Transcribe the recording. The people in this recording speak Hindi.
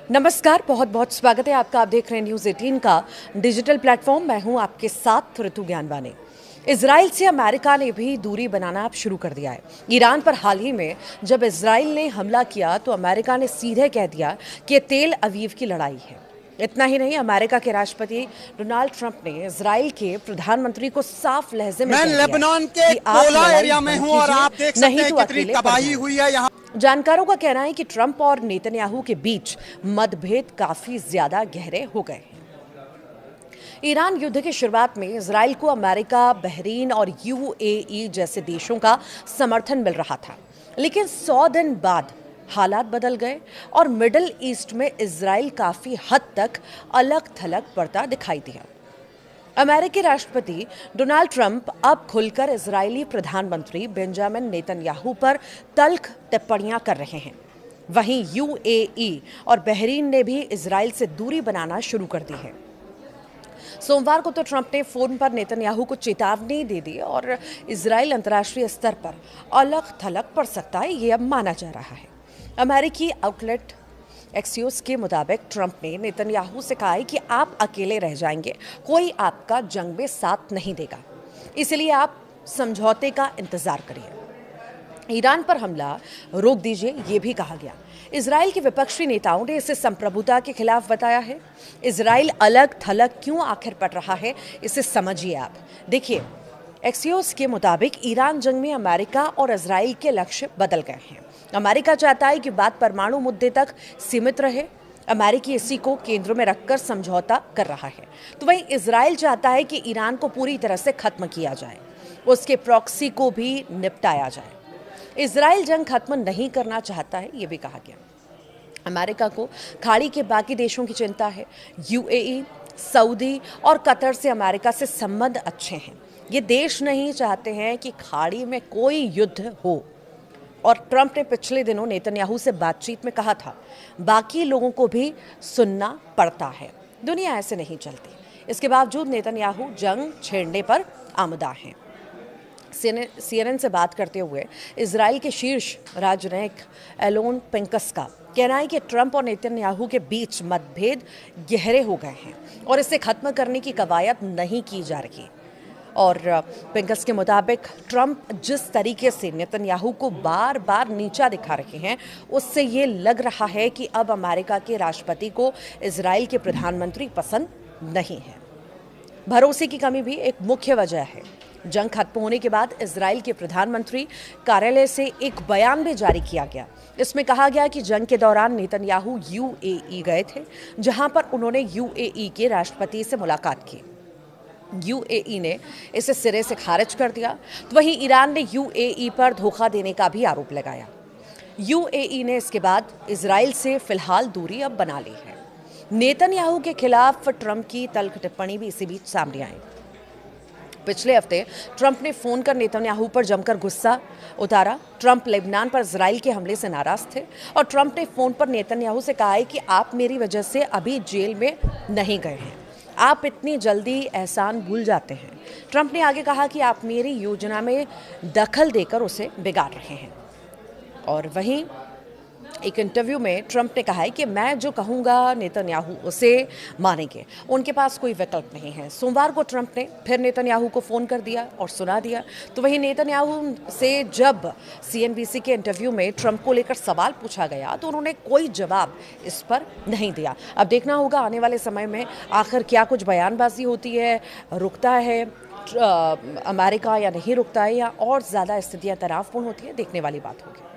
नमस्कार, बहुत बहुत स्वागत है आपका। आप देख रहे हैं न्यूज़ 18 का डिजिटल प्लेटफॉर्म। मैं हूं आपके साथ ऋतु ज्ञानवानी। इजराइल से अमेरिका ने भी दूरी बनाना अब शुरू कर दिया है। ईरान पर हाल ही में जब इजराइल ने हमला किया तो अमेरिका ने सीधे कह दिया कि तेल अवीव की लड़ाई है। इतना ही नहीं, अमेरिका के राष्ट्रपति डोनाल्ड ट्रंप ने इजराइल के प्रधानमंत्री को साफ लहजे में मैं कह दिया लेबनान के कि आप कोला लड़ाई एरिया में बंद हूं और कीजिए, आप देख सकते नहीं हैं तो कितनी अकेले पड़ तबाही जाएंगे। हुई है यहाँ। जानकारों का कहना है कि ट्रंप और नेतन्याहू के बीच मतभेद काफी ज्यादा गहरे हो गए हैं। ईरान युद्ध की शुरुआत में इजराइल को अमेरिका, बहरीन और यूएई जैसे देशों का समर्थन मिल रहा था, लेकिन 100 दिन बाद हालात बदल गए और मिडिल ईस्ट में इजराइल काफी हद तक अलग थलग पड़ता दिखाई दिया। अमेरिकी राष्ट्रपति डोनाल्ड ट्रंप अब खुलकर इजरायली प्रधानमंत्री बेंजामिन नेतन्याहू पर तल्ख टिप्पणियां कर रहे हैं। वहीं यूएई और बहरीन ने भी इजराइल से दूरी बनाना शुरू कर दी है। सोमवार को तो ट्रंप ने फोन पर नेतन्याहू को चेतावनी दे दी और इजराइल अंतर्राष्ट्रीय स्तर पर अलग थलग पड़ सकता है, ये अब माना जा रहा है। अमेरिकी आउटलेट एक्सियोस के मुताबिक ट्रंप ने नेतन्याहू से कहा है कि आप अकेले रह जाएंगे, कोई आपका जंग में साथ नहीं देगा, इसलिए आप समझौते का इंतजार करिए। ईरान पर हमला रोक दीजिए, ये भी कहा गया। इजराइल के विपक्षी नेताओं ने इसे संप्रभुता के खिलाफ बताया है। इजराइल अलग थलग क्यों आखिर पड़ रहा है, इसे समझिए आप। देखिए, एक्सियोस के मुताबिक ईरान जंग में अमेरिका और इजराइल के लक्ष्य बदल गए हैं। अमेरिका चाहता है कि बात परमाणु मुद्दे तक सीमित रहे। अमेरिकी इसी को केंद्र में रखकर समझौता कर रहा है। तो वहीं इजराइल चाहता है कि ईरान को पूरी तरह से खत्म किया जाए, उसके प्रॉक्सी को भी निपटाया जाए। इजराइल जंग खत्म नहीं करना चाहता है, ये भी कहा गया। अमेरिका को खाड़ी के बाकी देशों की चिंता है। यूएई, सऊदी और कतर से अमेरिका से संबंध अच्छे हैं। ये देश नहीं चाहते हैं कि खाड़ी में कोई युद्ध हो। और ट्रंप ने पिछले दिनों नेतन्याहू से बातचीत में कहा था, बाकी लोगों को भी सुनना पड़ता है, दुनिया ऐसे नहीं चलती। इसके बावजूद नेतन्याहू जंग छेड़ने पर आमदा हैं। सीएनएन से बात करते हुए इजराइल के शीर्ष राजनयिक एलोन पिंकस का कहना है कि ट्रंप और नेतन्याहू के बीच मतभेद गहरे हो गए हैं और इसे खत्म करने की कवायद नहीं की जा रही। और पिंकस के मुताबिक ट्रंप जिस तरीके से नेतन्याहू को बार बार नीचा दिखा रहे हैं, उससे ये लग रहा है कि अब अमेरिका के राष्ट्रपति को इजराइल के प्रधानमंत्री पसंद नहीं है। भरोसे की कमी भी एक मुख्य वजह है। जंग खत्म होने के बाद इजराइल के प्रधानमंत्री कार्यालय से एक बयान भी जारी किया गया। इसमें कहा गया कि जंग के दौरान नेतन्याहू यूएई गए थे, जहां पर उन्होंने यूएई के राष्ट्रपति से मुलाकात की। यूएई ने इसे सिरे से खारिज कर दिया। तो वहीं ईरान ने यूएई पर धोखा देने का भी आरोप लगाया। यूएई ने इसके बाद इजराइल से फिलहाल दूरी अब बना ली है। नेतन्याहू के खिलाफ ट्रंप की तल्ख टिप्पणी भी इसी बीच सामने आई। पिछले हफ्ते ट्रंप ने फोन कर नेतन्याहू पर जमकर गुस्सा उतारा। ट्रंप लेबनान पर इजराइल के हमले से नाराज थे और ट्रंप ने फोन पर नेतन्याहू से कहा है कि आप मेरी वजह से अभी जेल में नहीं गए हैं, आप इतनी जल्दी एहसान भूल जाते हैं। ट्रंप ने आगे कहा कि आप मेरी योजना में दखल देकर उसे बिगाड़ रहे हैं। और वहीं एक इंटरव्यू में ट्रंप ने कहा है कि मैं जो कहूंगा नेतन्याहू उसे मानेंगे, उनके पास कोई विकल्प नहीं है। सोमवार को ट्रंप ने फिर नेतन्याहू को फोन कर दिया और सुना दिया। तो वहीं नेतन्याहू से जब सीएनबीसी के इंटरव्यू में ट्रंप को लेकर सवाल पूछा गया तो उन्होंने कोई जवाब इस पर नहीं दिया। अब देखना होगा आने वाले समय में आखिर क्या कुछ बयानबाजी होती है, रुकता है अमेरिका या नहीं रुकता है, या और ज़्यादा स्थितियाँ तनावपूर्ण होती है, देखने वाली बात होगी।